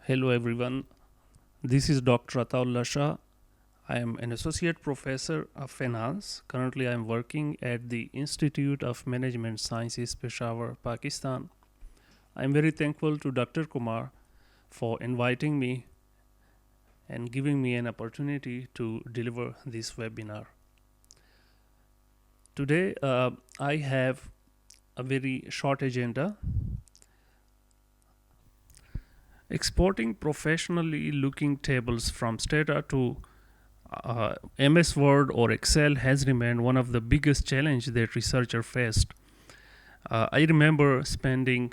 Hello everyone, this is Dr. Ataullah Shah. I am an associate professor of finance. Currently, I am working at the Institute of Management Sciences, Peshawar, Pakistan. I am very thankful to Dr. Kumar for inviting me and giving me an opportunity to deliver this webinar. Today, I have a very short agenda. Exporting professionally looking tables from Stata to MS Word or Excel has remained one of the biggest challenges that researchers faced. I remember spending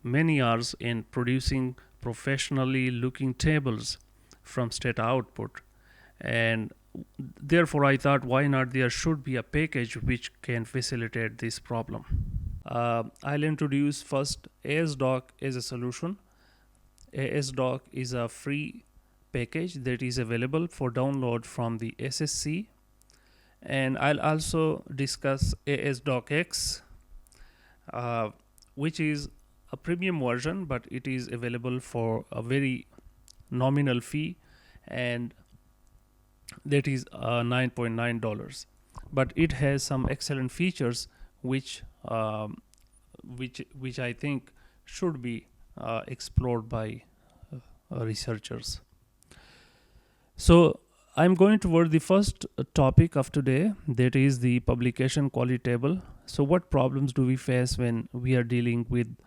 many hours in producing professionally looking tables from Stata output, and therefore I thought, why not there should be a package which can facilitate this problem. I'll introduce first asdoc as a solution. asdoc is a free package that is available for download from the SSC, and I'll also discuss asdocx, which is a premium version, but it is available for a very nominal fee, and that is $9.9. But it has some excellent features which I think should be explored by researchers. So I'm going toward the first topic of today, that is the publication quality table. So what problems do we face when we are dealing with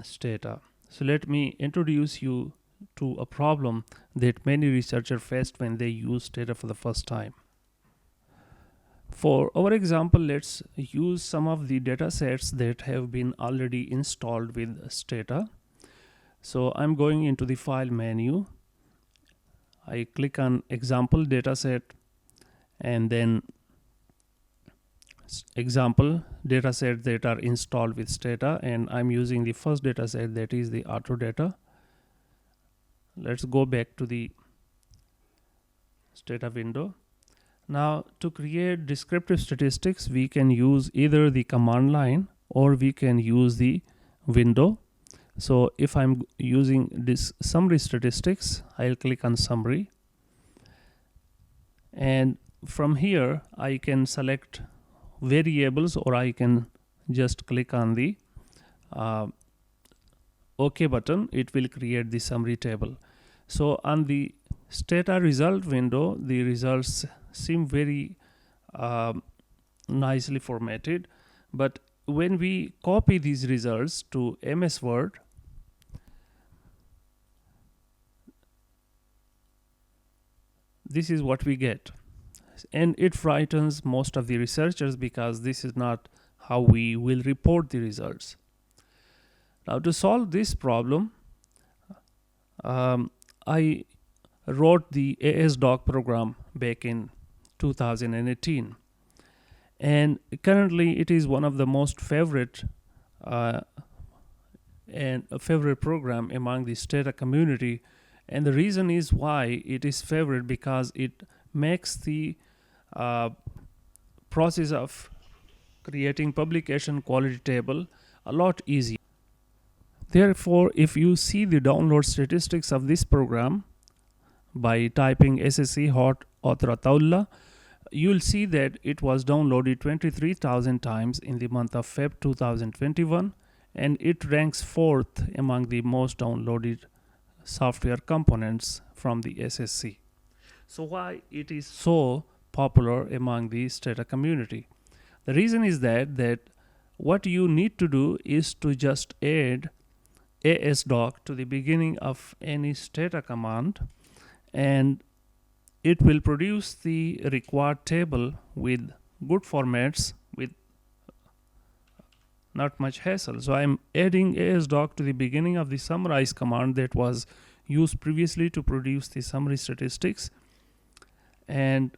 Stata? So let me introduce you to a problem that many researchers faced when they use Stata for the first time. For our example, let's use some of the data sets that have been already installed with Stata. So I'm going into the file menu. I click on example dataset, and then example dataset that are installed with Stata, and I'm using the first dataset, that is the auto data. Let's go back to the Stata window. Now, to create descriptive statistics, we can use either the command line or we can use the window. So if I'm using this summary statistics, I'll click on summary, and from here I can select variables, or I can just click on the OK button. It will create the summary table. So on the Stata result window, the results seem very nicely formatted, but when we copy these results to MS Word, this is what we get, and it frightens most of the researchers because this is not how we will report the results. Now, to solve this problem, I wrote the asdoc program back in 2018, and currently it is one of the most favorite and a favorite program among the Stata community. And the reason is why it is favorite, because it makes the process of creating publication quality table a lot easier. Therefore, if you see the download statistics of this program by typing SSC hot author Ataullah, you'll see that it was downloaded 23,000 times in the month of Feb 2021, and it ranks 4th among the most downloaded software components from the SSC. So why it is so popular among the Stata community? The reason is that what you need to do is to just add asdoc to the beginning of any Stata command, and it will produce the required table with good formats with not much hassle. So I'm adding asdoc to the beginning of the summarize command that was used previously to produce the summary statistics, and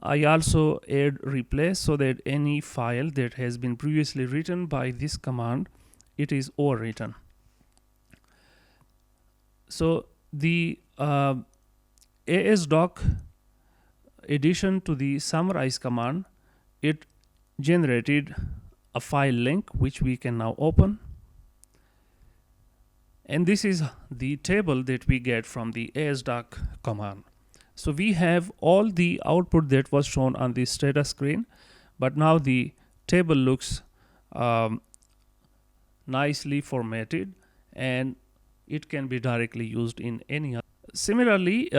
I also add replace so that any file that has been previously written by this command, it is overwritten. So the asdoc addition to the summarize command, it generated a file link which we can now open, And this is the table that we get from the asdoc command. So we have all the output that was shown on the status screen, but now the table looks um, nicely formatted, and it can be directly used in any other. Similarly,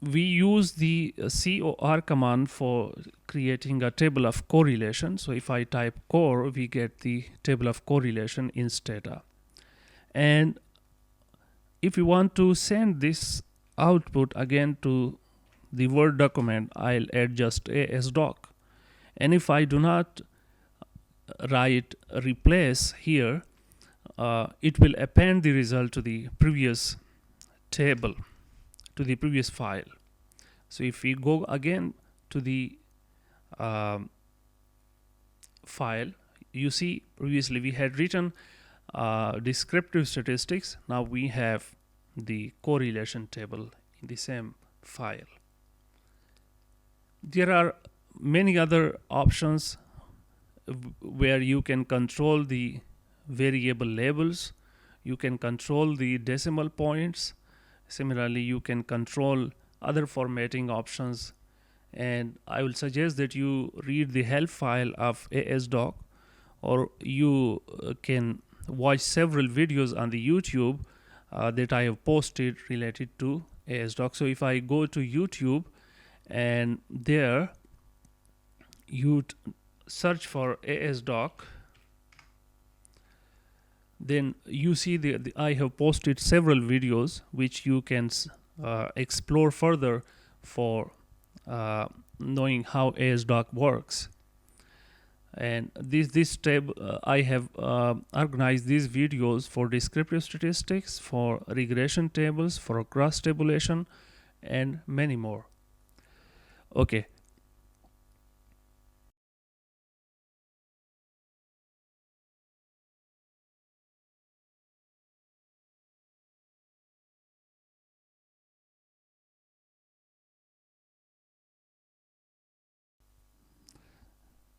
we use the COR command for creating a table of correlation. So if I type core, we get the table of correlation in Stata. And if you want to send this output again to the Word document, I'll add just asdoc. And if I do not write replace here, it will append the result to the previous table, to the previous file. So if we go again to the file, you see previously we had written descriptive statistics. Now we have the correlation table in the same file. There are many other options where you can control the variable labels, you can control the decimal points. Similarly, you can control other formatting options, and I will suggest that you read the help file of asdoc, or you can watch several videos on the YouTube that I have posted related to asdoc. So if I go to YouTube, and there you search for asdoc, then you see I have posted several videos which you can explore further for knowing how asdoc works. And this tab, I have organized these videos for descriptive statistics, for regression tables, for cross tabulation, and many more. Okay.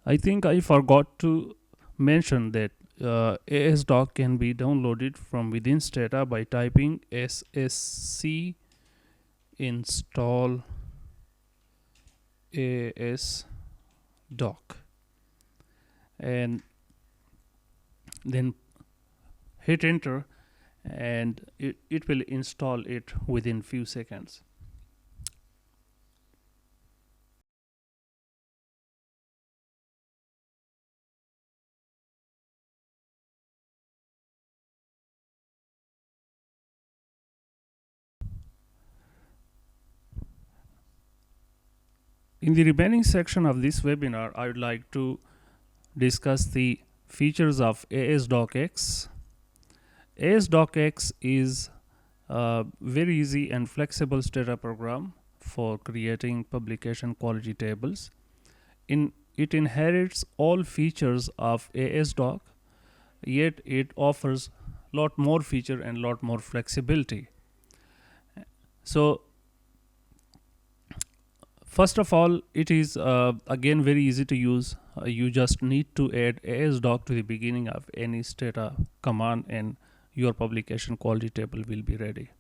I think I forgot to mention that asdoc can be downloaded from within Stata by typing ssc install asdoc, and then hit enter, and it will install it within few seconds. In the remaining section of this webinar, I would like to discuss the features of asdocx. Asdocx is a very easy and flexible Stata program for creating publication quality tables. It inherits all features of asdoc, yet it offers lot more feature and lot more flexibility. So first of all, it is again very easy to use. You just need to add asdoc to the beginning of any Stata command, and your publication quality table will be ready.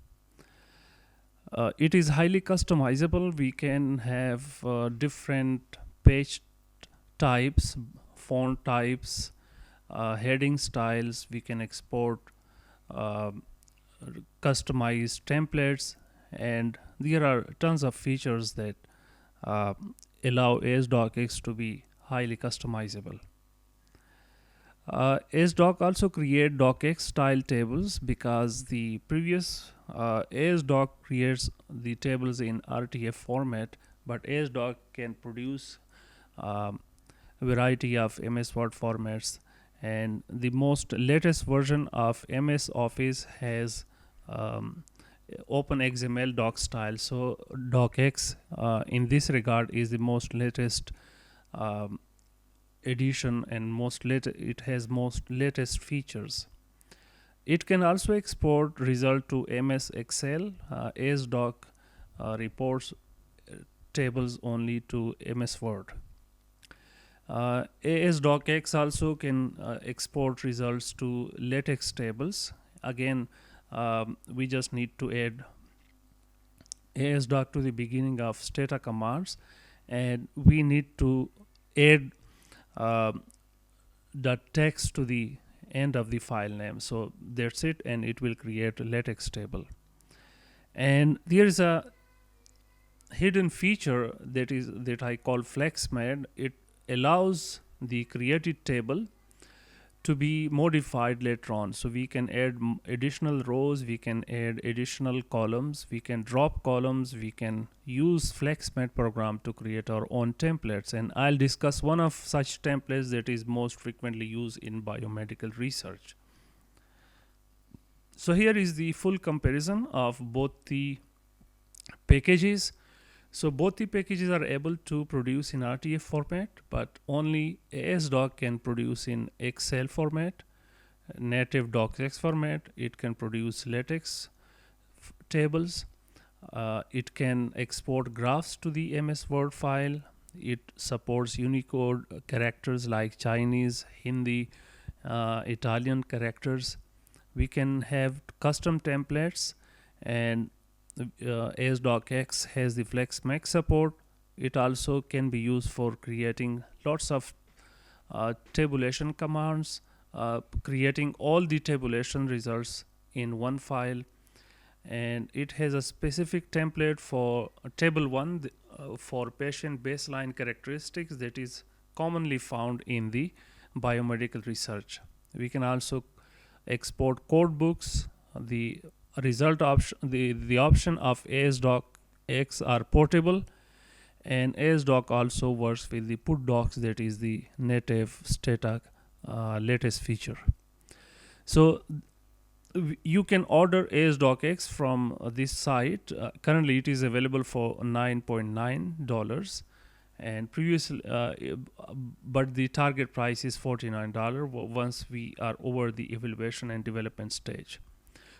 It is highly customizable. We can have different page types, font types, heading styles. We can export customized templates, and there are tons of features that allow asdocx to be highly customizable. asdoc also create docx style tables, because the previous asdoc creates the tables in RTF format, but asdoc can produce a variety of MS Word formats, and the most latest version of MS Office has open XML doc style. So docx in this regard is the most latest edition, and it has most latest features. It can also export result to MS Excel. asdoc reports tables only to MS Word. asdocx also can export results to LaTeX tables, Again, we just need to add asdoc to the beginning of stata commands, and we need to add uh, the text to the end of the file name. So that's it, and it will create a latex table. And there is a hidden feature that I call FlexMed. It allows the created table to be modified later on. So we can add additional rows, we can add additional columns, we can drop columns, we can use FlexMed program to create our own templates. And I'll discuss one of such templates that is most frequently used in biomedical research. So here is the full comparison of both the packages. So both the packages are able to produce in RTF format, but only asdoc can produce in Excel format, native docx format. It can produce latex tables. It can export graphs to the MS Word file. It supports Unicode characters like Chinese, Hindi, Italian characters. We can have custom templates, and asdocx has the FlexMax support. It also can be used for creating lots of tabulation commands, creating all the tabulation results in one file. And it has a specific template for table 1 for patient baseline characteristics that is commonly found in the biomedical research. We can also export code books. The result option, the option of asdocx are portable, and asdoc also works with the put docs, that is the native stata latest feature. So you can order asdocx from this site. Currently it is available for $9.9, and previously but the target price is $49 once we are over the evaluation and development stage.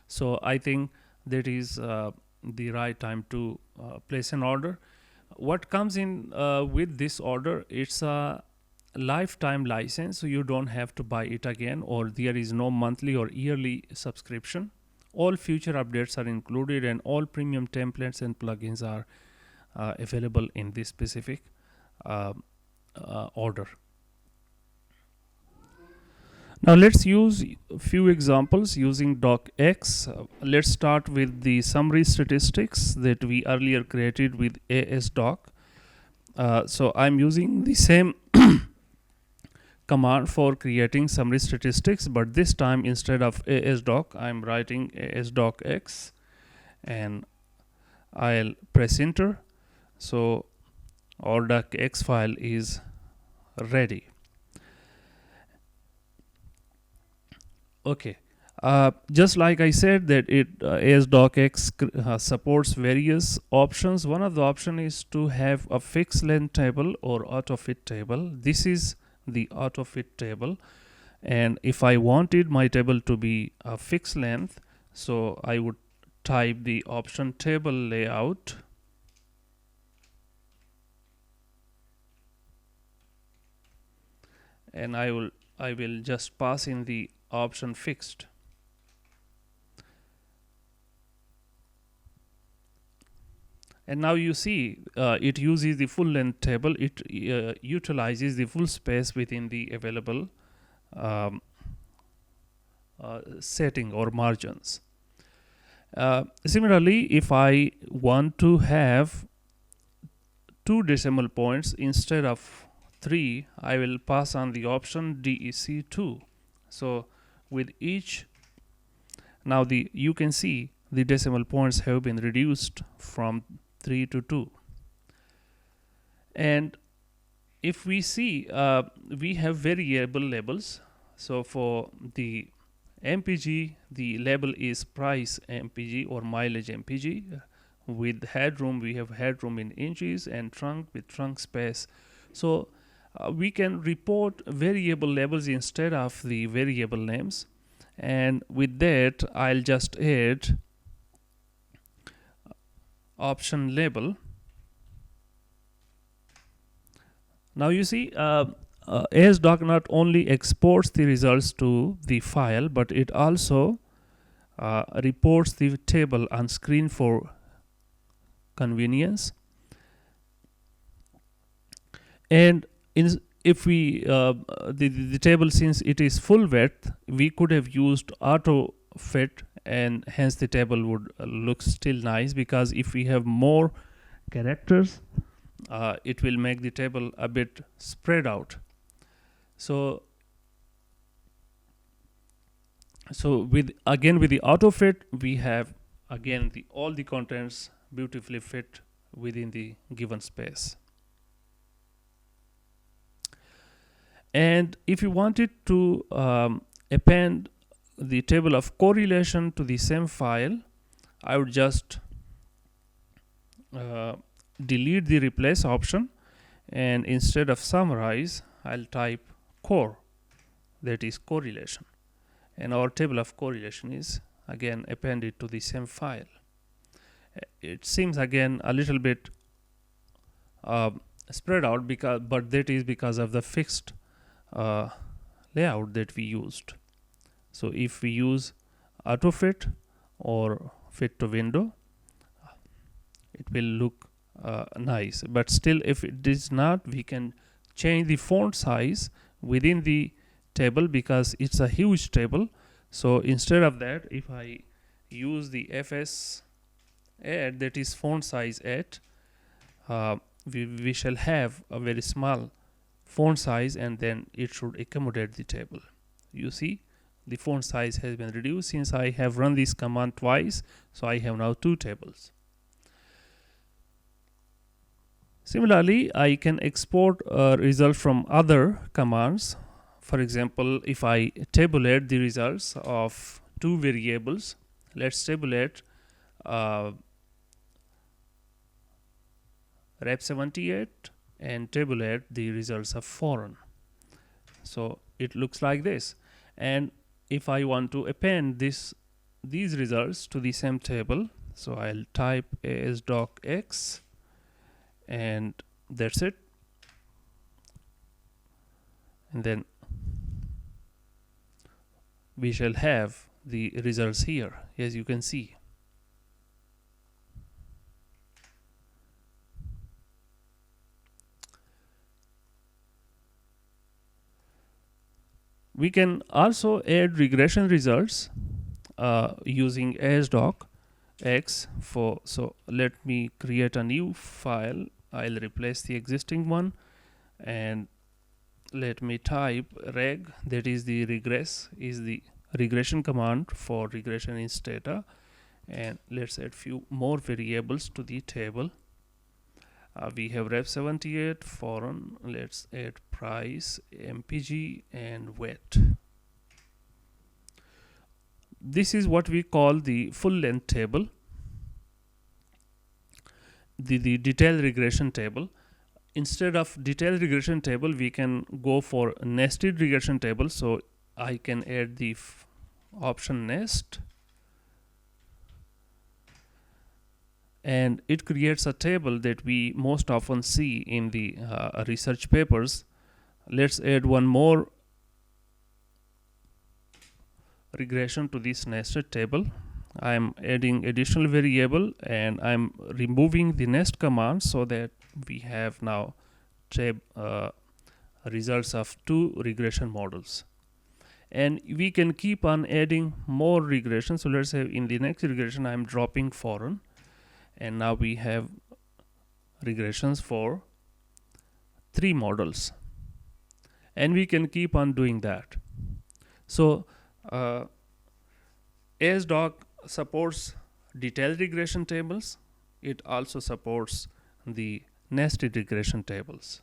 So I think that is the right time to place an order. What comes in with this order, it's a lifetime license, so you don't have to buy it again, or there is no monthly or yearly subscription. All future updates are included, and all premium templates and plugins are available in this specific order. Now let's use a few examples using docx. Let's start with the summary statistics that we earlier created with asdoc. So I'm using the same command for creating summary statistics, but this time instead of asdoc, I'm writing asdocx, and I'll press enter. So our docx file is ready. Okay, just like I said that asdocx supports various options. One of the options is to have a fixed length table or auto-fit table. This is the auto-fit table, and if I wanted my table to be a fixed length, so I would type the option table layout, and I will just pass in the option fixed. And now you see it uses the full length table. It utilizes the full space within the available setting or margins. Similarly, if I want to have 2 decimal points instead of 3, I will pass on the option DEC2. So with each, now you can see the decimal points have been reduced from 3 to 2. And if we see, we have variable labels. So for the MPG, the label is price MPG or mileage MPG. With headroom, we have headroom in inches, and trunk with trunk space. So we can report variable labels instead of the variable names. And with that, I'll just add option label. Now you see asdoc not only exports the results to the file, but it also reports the table on screen for convenience. And if we the table, since it is full width, we could have used auto fit, and hence the table would look still nice, because if we have more characters, it will make the table a bit spread out. So with the auto fit, we have again all the contents beautifully fit within the given space. And if you wanted to append the table of correlation to the same file, I would just delete the replace option, and instead of summarize, I'll type core, that is correlation, and our table of correlation is again appended to the same file. It seems again a little bit spread out, but that is because of the fixed layout that we used. So if we use auto fit or fit to window, it will look nice. But still, if it is not, we can change the font size within the table, because it's a huge table. So instead of that, if I use the fs add, that is font size 8, we shall have a very small font size, and then it should accommodate the table. You see, the font size has been reduced since I have run this command twice, so I have now 2 tables. Similarly, I can export a result from other commands. For example, if I tabulate the results of 2 variables, let's tabulate rep78 and tabulate the results of foreign. So it looks like this. And if I want to append these results to the same table, so I'll type asdocx, and that's it. And then we shall have the results here, as you can see. We can also add regression results using asdocx. So let me create a new file. I'll replace the existing one, and let me type reg, that is the regress, is the regression command for regression in data. And let's add few more variables to the table. We have rep78, foreign, let's add price, mpg, and weight. This is what we call the full length table, the detailed regression table. Instead of detailed regression table, we can go for nested regression table. So I can add the option nest, and it creates a table that we most often see in the research papers. Let's add one more regression to this nested table. I'm adding additional variable, and I'm removing the nest command, so that we have now results of 2 regression models. And we can keep on adding more regressions. So let's say in the next regression I'm dropping foreign, and now we have regressions for 3 models, and we can keep on doing that. So asdoc supports detailed regression tables. It also supports the nested regression tables.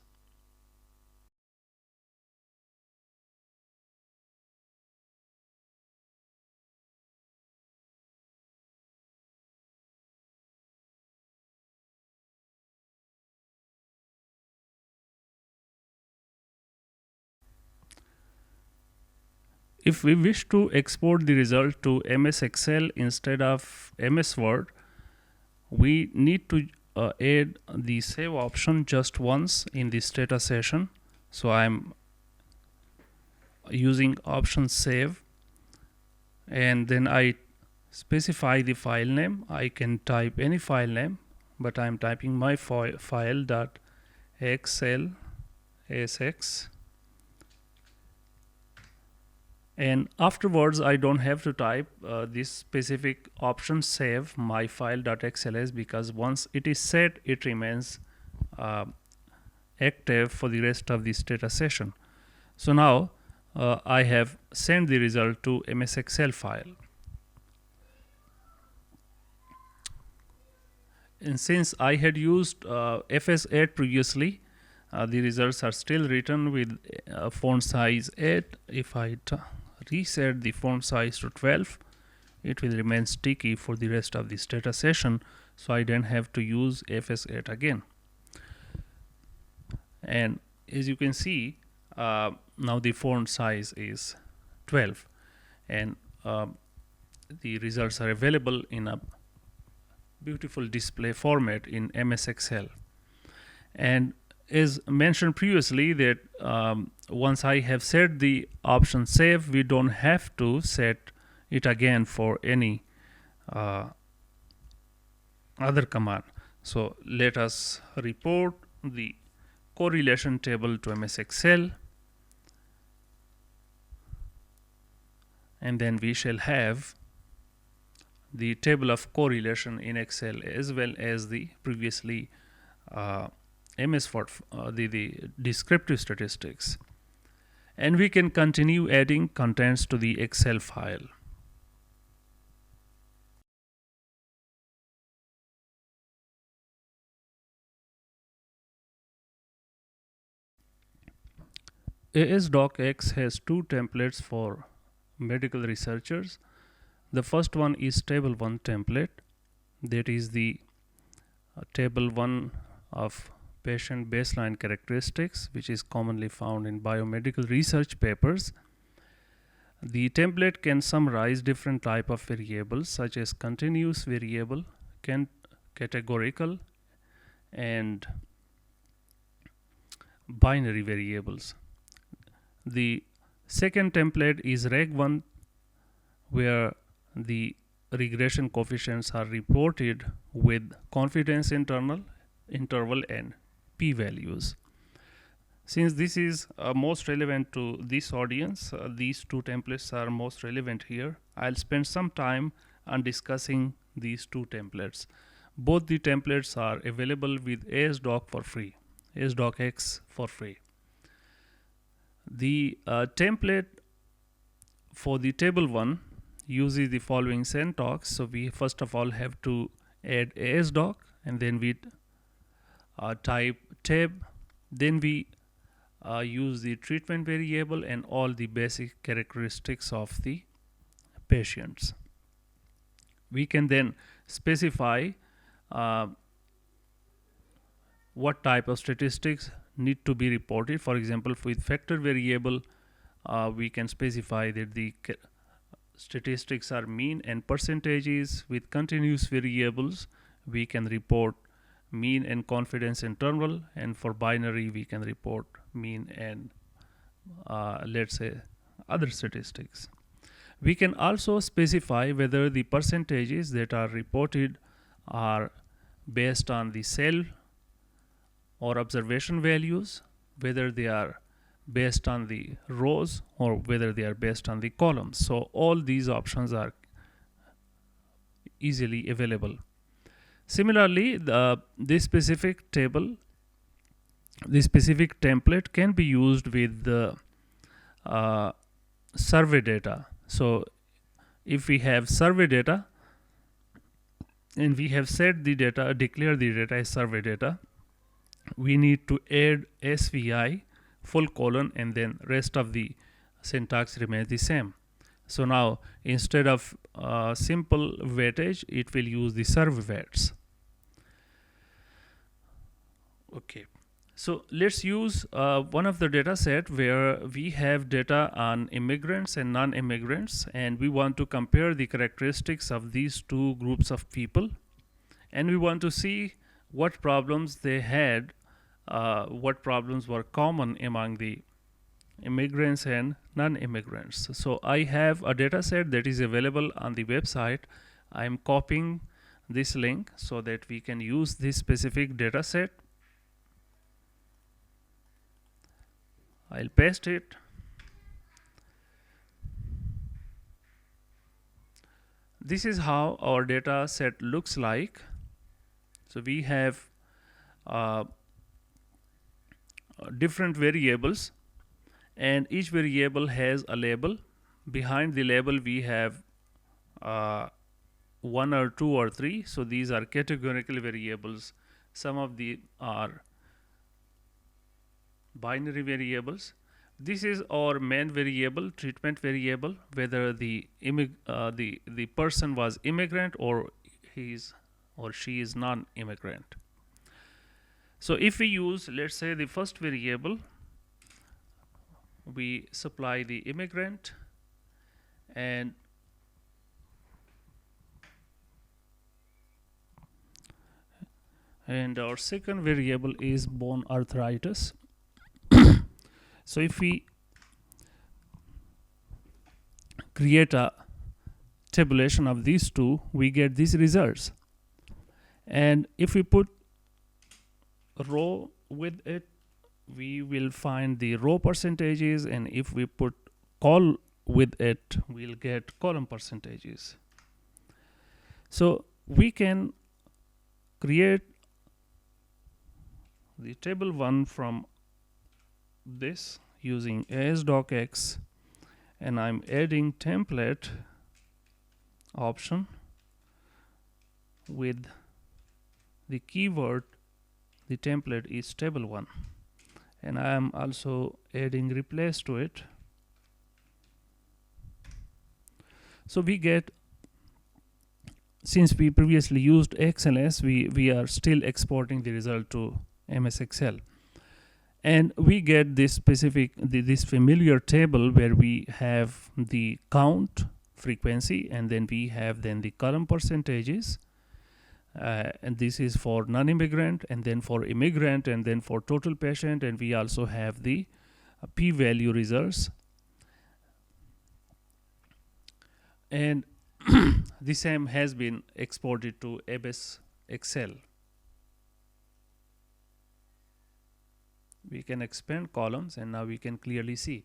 If we wish to export the result to MS Excel instead of MS Word, we need to add the save option just once in this data session. So I'm using option save, and then I specify the file name. I can type any file name, but I'm typing my file dot xlsx, and afterwards I don't have to type this specific option save my file.xls, because once it is set, it remains active for the rest of this data session. So now I have sent the result to MS Excel file. And since I had used FS8 previously, the results are still written with font size 8. If I reset the font size to 12, it will remain sticky for the rest of this data session, so I don't have to use FS8 again. And as you can see, now the font size is 12, and the results are available in a beautiful display format in MS Excel. And as mentioned previously, that once I have set the option save, we don't have to set it again for any other command. So let us report the correlation table to MS Excel, and then we shall have the table of correlation in Excel as well as the previously MS for the descriptive statistics, and we can continue adding contents to the Excel file. asdocx has two templates for medical researchers. The first one is table 1 template, that is the table 1 of patient baseline characteristics, which is commonly found in biomedical research papers. The template can summarize different type of variables such as continuous variable, categorical, and binary variables. The second template is reg 1, where the regression coefficients are reported with confidence interval and p-values. Since this is most relevant to this audience, these two templates are most relevant here. I'll spend some time on discussing these two templates. Both the templates are available with asdoc for free, asdocx for free. The template for the table 1 uses the following syntax. So we first of all have to add asdoc, and then we type tab, then we use the treatment variable and all the basic characteristics of the patients. We can then specify what type of statistics need to be reported. For example, with factor variable, we can specify that the statistics are mean and percentages. With continuous variables, we can report mean and confidence interval, and for binary we can report mean and let's say other statistics. We can also specify whether the percentages that are reported are based on the cell or observation values, whether they are based on the rows or whether they are based on the columns. So all these options are easily available. Similarly, this specific table, this specific template can be used with the survey data. So if we have survey data and we have set the data, declare the data as survey data, we need to add SVI full colon, and then rest of the syntax remains the same. So now instead of simple weightage, it will use the survey weights. Okay, so let's use one of the data set where we have data on immigrants and non-immigrants, and we want to compare the characteristics of these two groups of people, and we want to see what problems they had, what problems were common among the immigrants and non-immigrants. So I have a data set that is available on the website. I'm copying this link so that we can use this specific data set. I'll paste it. This is how our data set looks like. So we have different variables, and each variable has a label. Behind the label we have one or two or three. So these are categorical variables. Some of the are binary variables. This is our main variable, treatment variable, whether the person was immigrant or he is or she is non-immigrant. So if we use, let's say, the first variable, we supply the immigrant, and our second variable is bone arthritis. So if we create a tabulation of these two, we get these results. And if we put a row with it, we will find the row percentages, and if we put col with it, we'll get column percentages. So we can create the table 1 from this using asdocx, and I'm adding template option with the keyword. The template is table 1, and I am also adding replace to it. So we get, since we previously used XLS, we are still exporting the result to MS Excel, and we get this specific this familiar table where we have the count, frequency, and then we have the column percentages, and this is for non-immigrant, and then for immigrant, and then for total patient, and we also have the p-value results. And the same has been exported to MS Excel. We can expand columns, and now we can clearly see.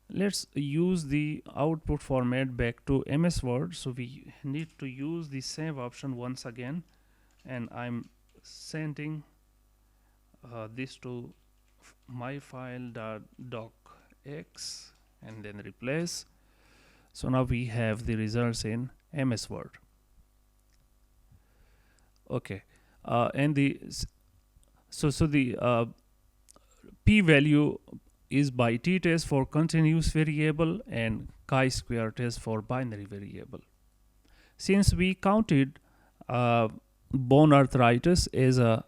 Let's use the output format back to MS Word. So we need to use the save option once again, and I'm sending this to my file.docx and then replace. So now we have the results in MS Word. Okay, and the p-value is by t-test for continuous variable and chi-square test for binary variable. Since we counted bone arthritis as a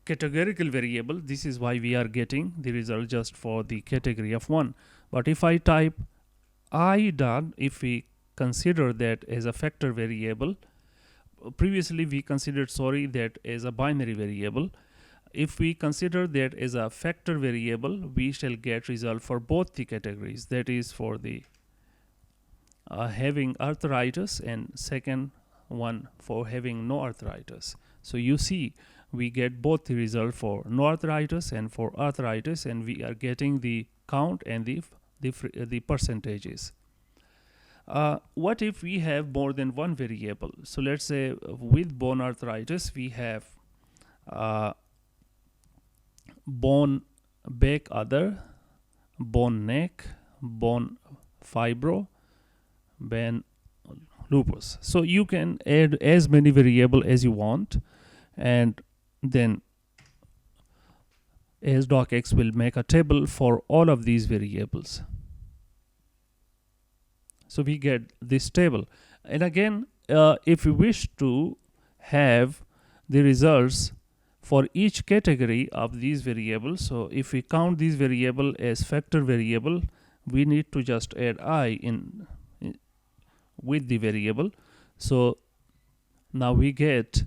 categorical variable, this is why we are getting the result just for the category of 1. But if I type I dot, if we consider that as a factor variable, previously we considered that as a binary variable. If we consider that as a factor variable, we shall get result for both the categories, that is for the having arthritis, and second one for having no arthritis. So you see, we get both the result for no arthritis and for arthritis, and we are getting the count and the percentages. What if we have more than one variable? So let's say with bone arthritis we have bone back other, bone neck, bone fibro, bone lupus. So you can add as many variables as you want, and then asdocx will make a table for all of these variables. So we get this table, and again if we wish to have the results for each category of these variables, so if we count these variable as factor variable, we need to just add I in with the variable. So now we get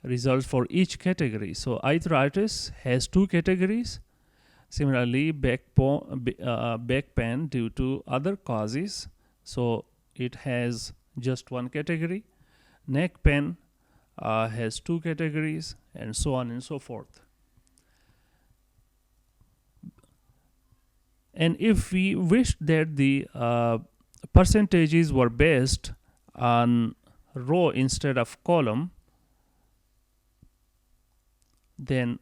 results for each category. So arthritis has 2 categories. Similarly, back pain due to other causes, so it has just one category. Neck pain has two categories, and so on and so forth. And if we wish that the percentages were based on row instead of column, then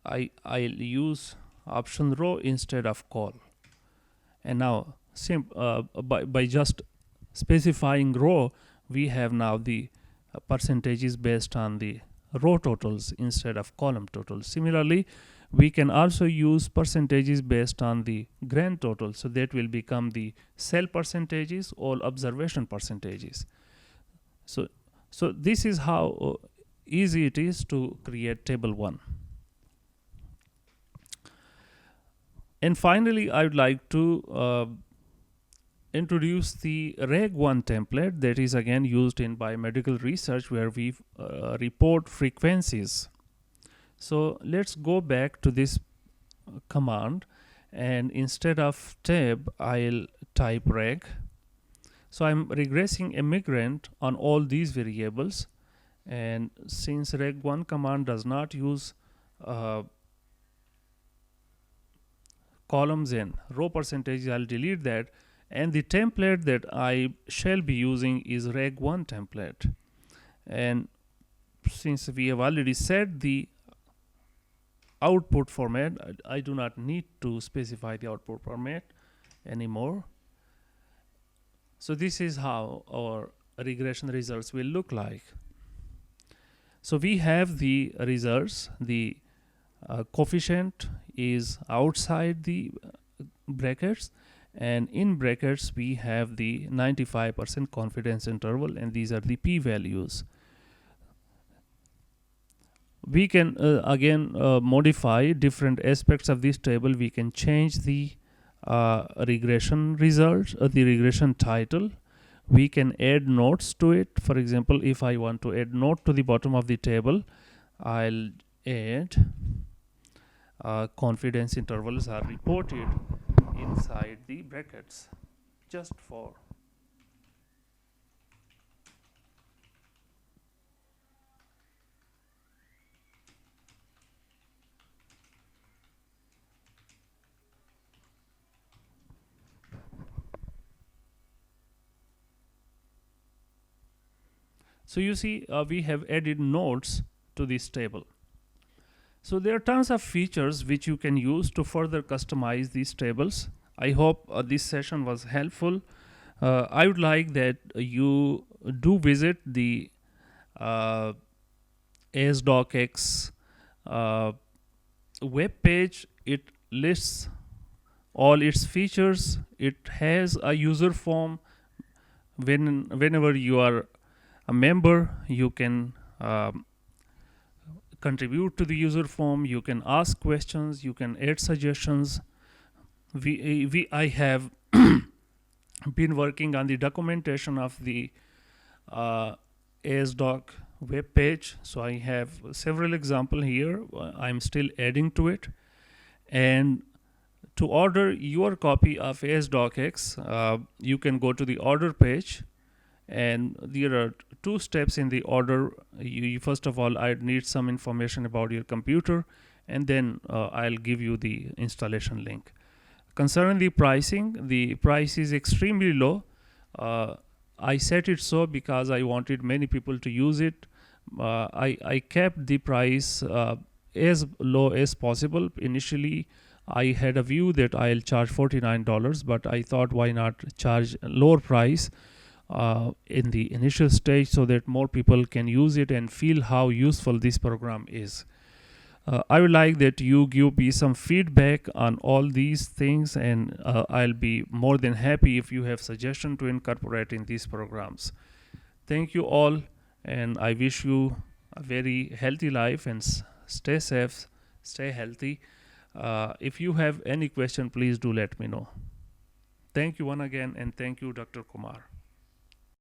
I'll use option row instead of col. And now by just specifying row, we have now the percentages based on the row totals instead of column totals. Similarly, we can also use percentages based on the grand total, so that will become the cell percentages or observation percentages. So this is how easy it is to create table 1. And finally, I would like to introduce the Reg 1 template that is again used in biomedical research, where we report frequencies. So let's go back to this command, and instead of tab, I'll type reg. So I'm regressing a migrant on all these variables, and since reg 1 command does not use columns and row percentages, I'll delete that. And the template that I shall be using is reg 1 template. And since we have already set the output format, I do not need to specify the output format anymore. So this is how our regression results will look like. So we have the results. The coefficient is outside the brackets, and in brackets we have the 95% confidence interval, and these are the p-values. We can again modify different aspects of this table. We can change the regression results, the regression title. We can add notes to it. For example, if I want to add note to the bottom of the table, I'll add confidence intervals are reported inside the brackets, just for so you see we have added notes to this table. So there are tons of features which you can use to further customize these tables. I hope this session was helpful. I would like that you do visit the asdocx web page. It lists all its features. It has a user form. Whenever you are a member, you can contribute to the user form. You can ask questions. You can add suggestions. I have been working on the documentation of the asdoc web page, so I have several examples here. I'm still adding to it. And to order your copy of asdocx, you can go to the order page, and there are two steps in the order. First of all, I need some information about your computer, and then I'll give you the installation link. Concerning the pricing, the price is extremely low. I set it so because I wanted many people to use it. I kept the price as low as possible. Initially, I had a view that I'll charge $49, but I thought, why not charge a lower price in the initial stage, so that more people can use it and feel how useful this program is. I would like that you give me some feedback on all these things, and I'll be more than happy if you have suggestions to incorporate in these programs. Thank you all, and I wish you a very healthy life, and stay safe, stay healthy. If you have any question, please do let me know. Thank you once again, and thank you, Dr. Kumar.